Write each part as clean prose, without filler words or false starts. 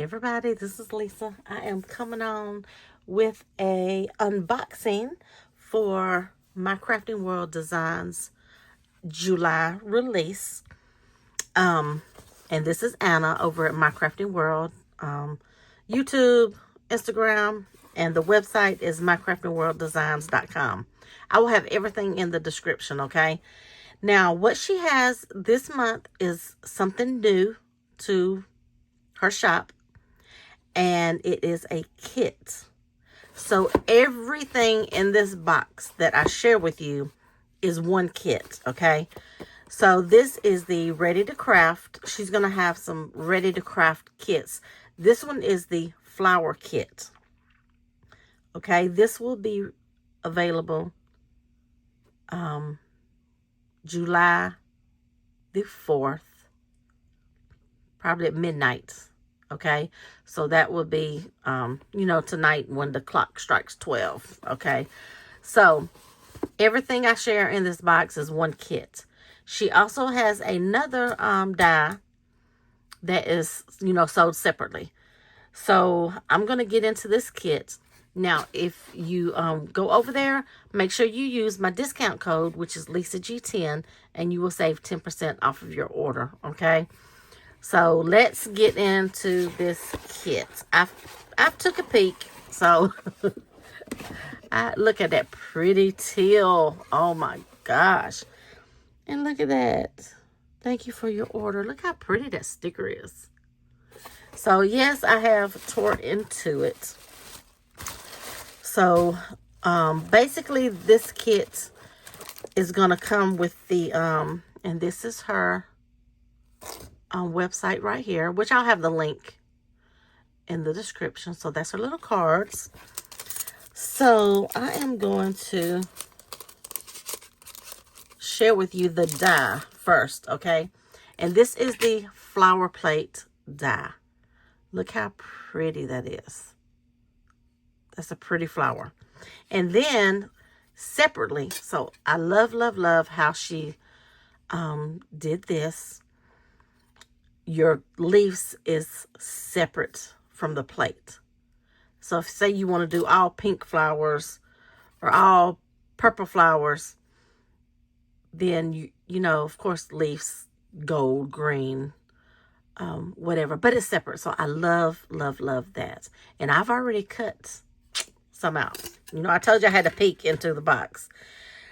everybody, this is Lisa. I am coming on with a unboxing for My Crafting World Designs July release. And this is Anna over at My Crafting World, YouTube, Instagram, and the website is mycraftingworlddesigns.com. I will have everything in the description, okay? Now, what she has this month is something new to her shop, and it is a kit. So everything in this box that I share with you is one kit, okay? So this is the ready to craft. She's going to have some ready to craft kits. This one is the flower kit. Okay, this will be available July the 4th, probably at midnight. Okay, so that will be, tonight when the clock strikes 12. Okay, so everything I share in this box is one kit. She also has another die that is, sold separately. So I'm going to get into this kit. Now, if you go over there, make sure you use my discount code, which is LisaG10, and you will save 10% off of your order, okay? So let's get into this kit. I've took a peek, so look at that pretty teal. Oh my gosh. And look at that. Thank you for your order. Look how pretty that sticker is. So yes, I have tore into it. So basically this kit is going to come with the, and this is her website right here, which I'll have the link in the description. So that's her little cards. So I am going to share with you the die first, okay? And this is the flower plate die. Look how pretty that is. That's a pretty flower. And then separately, so I love how she did this. Your leaves is separate from the plate. So if say you want to do all pink flowers or all purple flowers, then of course leaves, gold, green, whatever, but it's separate. So I love that. And I've already cut some out. I told you I had to peek into the box.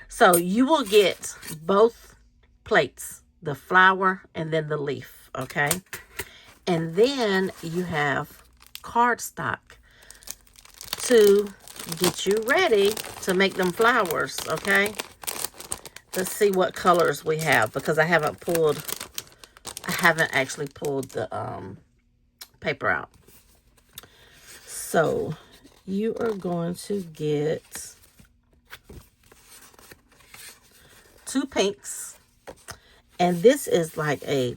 So you will get both plates, the flower and then the leaf, okay? And then you have cardstock to get you ready to make them flowers, okay? Let's see what colors we have, because I haven't actually pulled the paper out. So you are going to get 2 pinks, and this is like a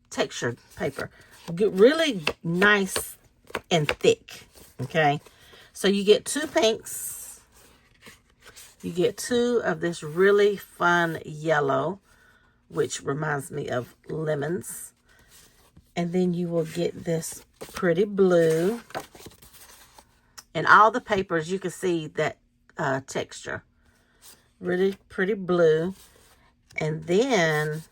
textured paper, really nice and thick, okay? So you get 2 pinks, you get 2 of this really fun yellow, which reminds me of lemons, and then you will get this pretty blue. And all the papers, you can see that texture. Really pretty blue. And then,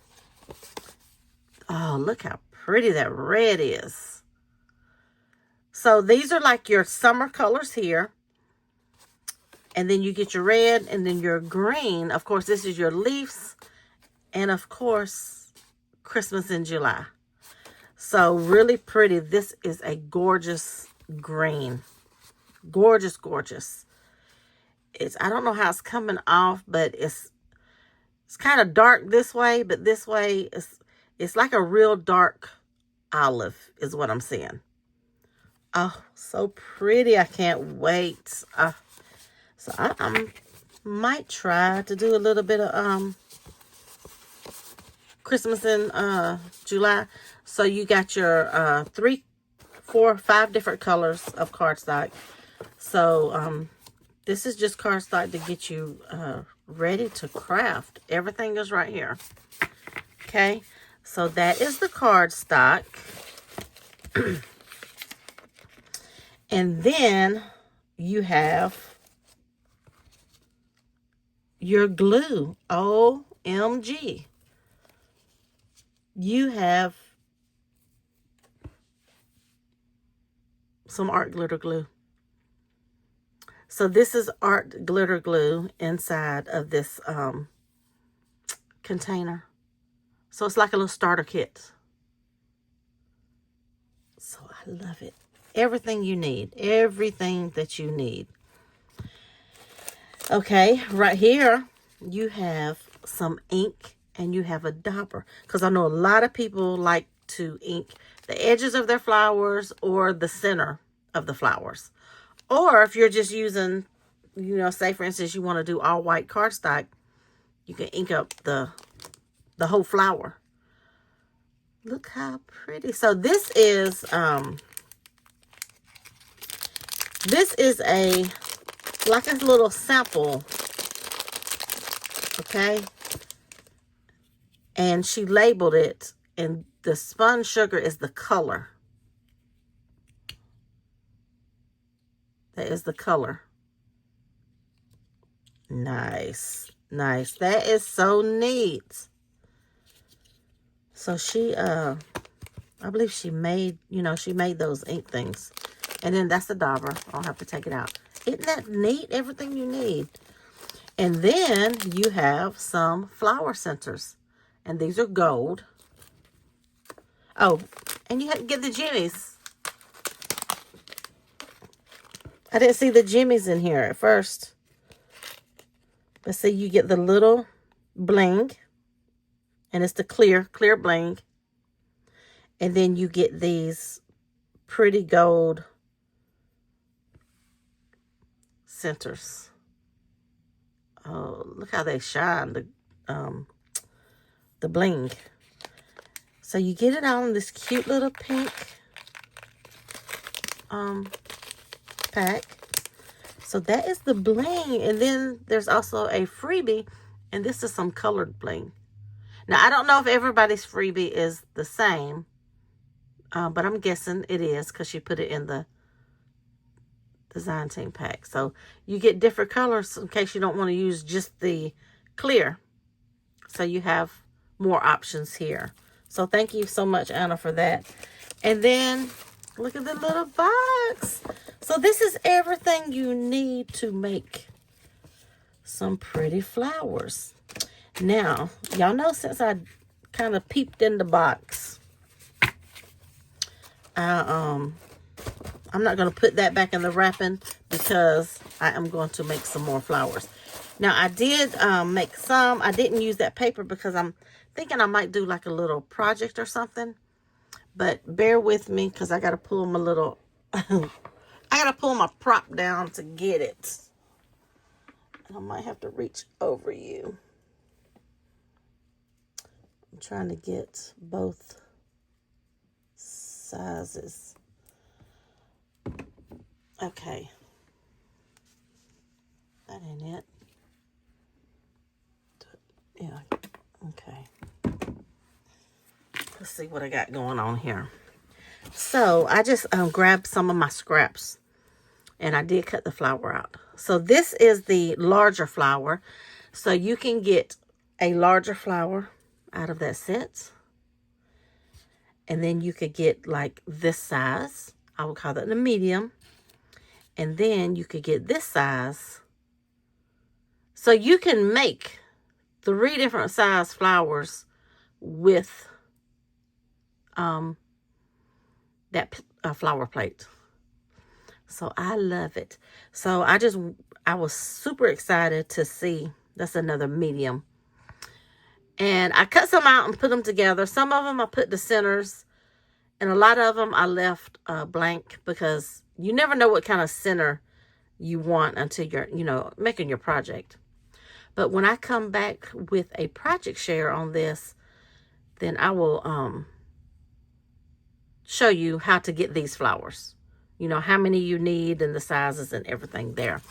oh, look how pretty that red is. So these are like your summer colors here. And then you get your red and then your green. Of course, this is your leaves. And of course, Christmas in July. So really pretty. This is a gorgeous green. Gorgeous. I don't know how it's coming off, but it's kind of dark this way, but this way it's like a real dark olive is what I'm seeing. Oh, so pretty. I can't wait. So I might try to do a little bit of Christmas in July. So you got your 3, 4, 5 different colors of cardstock. So this is just cardstock to get you ready to craft. Everything is right here. Okay, so that is the cardstock. And then you have your glue. OMG. You have some art glitter glue. So this is art glitter glue inside of this container. So it's like a little starter kit. So I love it. Everything you need. Everything that you need. Okay, right here you have some ink and you have a dauber. Because I know a lot of people like to ink the edges of their flowers or the center of the flowers. Or if you're just using, you know, say for instance you want to do all white cardstock, you can ink up the whole flower. Look how pretty. So this is a like a little sample. Okay. And she labeled it, and the spun sugar is the color. That is the color. Nice. Nice. That is so neat. So she, I believe she made, you know, she made those ink things. And then that's the dauber. I'll have to take it out. Isn't that neat? Everything you need. And then you have some flower centers. And these are gold. Oh, and you have to get the jimmies. I didn't see the jimmies in here at first. But see, you get the little bling. And it's the clear bling. And then you get these pretty gold centers. Oh, look how they shine, the bling. So you get it all in this cute little pink pack. So that is the bling. And then there's also a freebie, and this is some colored bling. Now, I don't know if everybody's freebie is the same, but I'm guessing it is because she put it in the design team pack. So you get different colors in case you don't want to use just the clear. So you have more options here. So thank you so much, Anna, for that. And then look at the little box. So this is everything you need to make some pretty flowers. Now, y'all know since I kind of peeped in the box, I'm not going to put that back in the wrapping because I am going to make some more flowers. Now, I did make some. I didn't use that paper because I'm thinking I might do like a little project or something. But bear with me because I got to pull my little... I got to pull my prop down to get it. And I might have to reach over you. I'm trying to get both sizes. Okay. That ain't it. Yeah. Okay. Let's see what I got going on here. So I just grabbed some of my scraps and I did cut the flower out. So this is the larger flower. So you can get a larger flower out of that set. And then you could get like this size. I would call that the medium. And then you could get this size. So you can make 3 different size flowers with that flower plate. So I love it. So I was super excited to see. That's another medium. And I cut some out and put them together. Some of them I put the centers. And a lot of them I left blank because you never know what kind of center you want until you're, you know, making your project. But when I come back with a project share on this, then I will show you how to get these flowers. You know, how many you need and the sizes and everything there.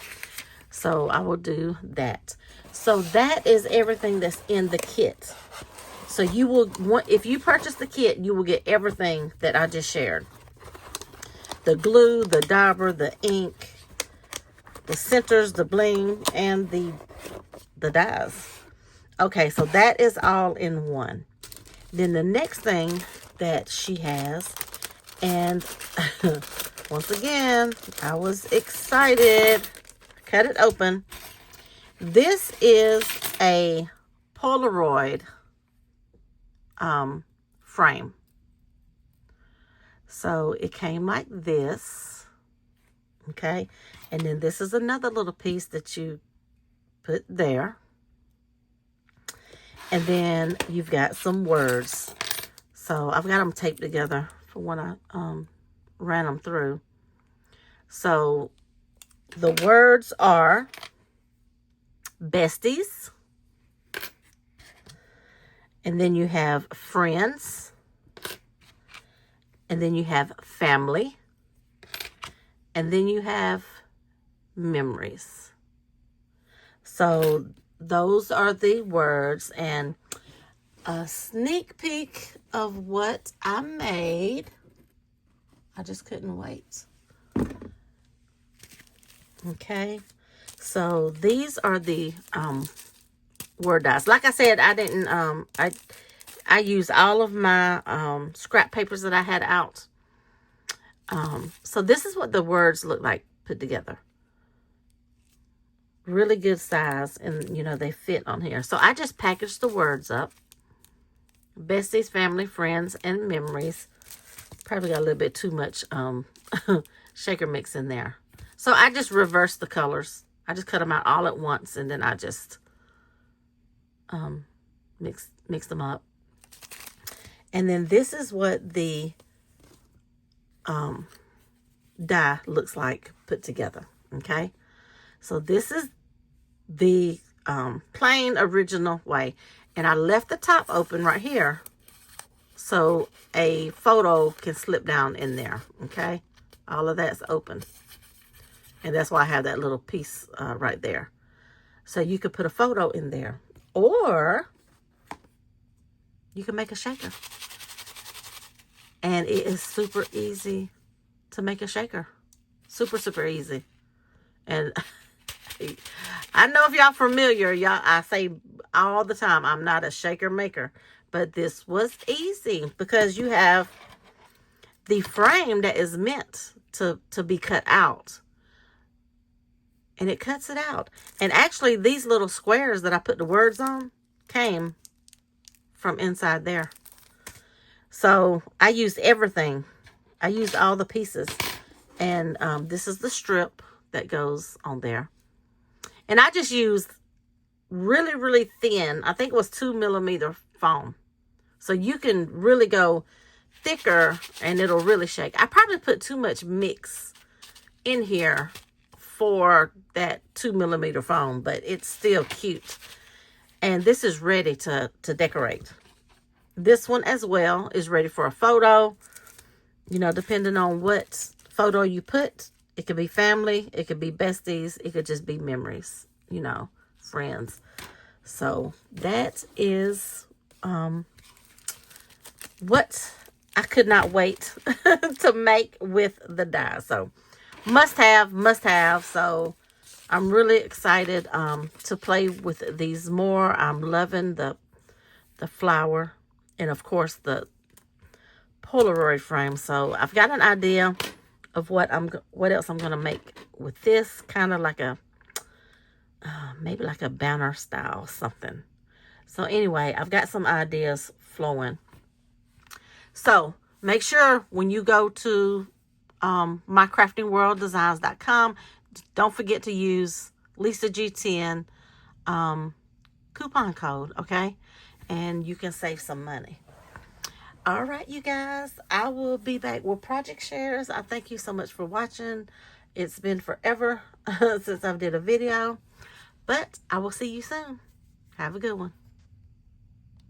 So I will do that. So that is everything that's in the kit. So you will want, if you purchase the kit, you will get everything that I just shared. the glue, the dauber, the ink, the centers, the bling, and the dies. Okay, so that is all in one. Then the next thing that she has, and once again, I was excited. Cut it open. This is a Polaroid frame. So it came like this. Okay. And then this is another little piece that you put there. And then you've got some words. So I've got them taped together for when I ran them through. So the words are besties. And then you have friends. And then you have family. And then you have memories. So those are the words, and a sneak peek of what I made. I just couldn't wait. Okay, so these are the word dies. Like I said, I didn't I used all of my scrap papers that I had out. So this is what the words look like put together. Really good size, and you know, they fit on here. So I just packaged the words up. Besties, family, friends, and memories. Probably got a little bit too much shaker mix in there. So I just reversed the colors. I just cut them out all at once, and then I just mix them up. And then this is what the die looks like put together. Okay, so this is the plain original way, and I left the top open right here so a photo can slip down in there. Okay, all of that's open, and that's why I have that little piece right there, so you could put a photo in there, or you can make a shaker. And it is super easy to make a shaker. Super easy. And I know if y'all familiar, I say all the time, I'm not a shaker maker. But this was easy because you have the frame that is meant to be cut out. And it cuts it out. And actually, these little squares that I put the words on came from inside there. So I used everything. I used all the pieces. And this is the strip that goes on there. And I just used really thin, I think it was 2mm foam. So you can really go thicker and it'll really shake. I probably put too much mix in here for that 2mm foam, but it's still cute. And this is ready to decorate. This one as well is ready for a photo. You know, depending on what photo you put, it could be family, it could be besties, it could just be memories, you know, friends. So that is what I could not wait to make with the die. So must have. So I'm really excited to play with these more. I'm loving the flower, and of course the Polaroid frame. So I've got an idea of what else I'm gonna make with this, kind of like a maybe like a banner style something. So anyway, I've got some ideas flowing. So make sure when you go to mycraftingworlddesigns.com, don't forget to use Lisa G10 coupon code, okay? And you can save some money. All right, you guys, I will be back with project shares. I thank you so much for watching. It's been forever since I've did a video, but I will see you soon. Have a good one.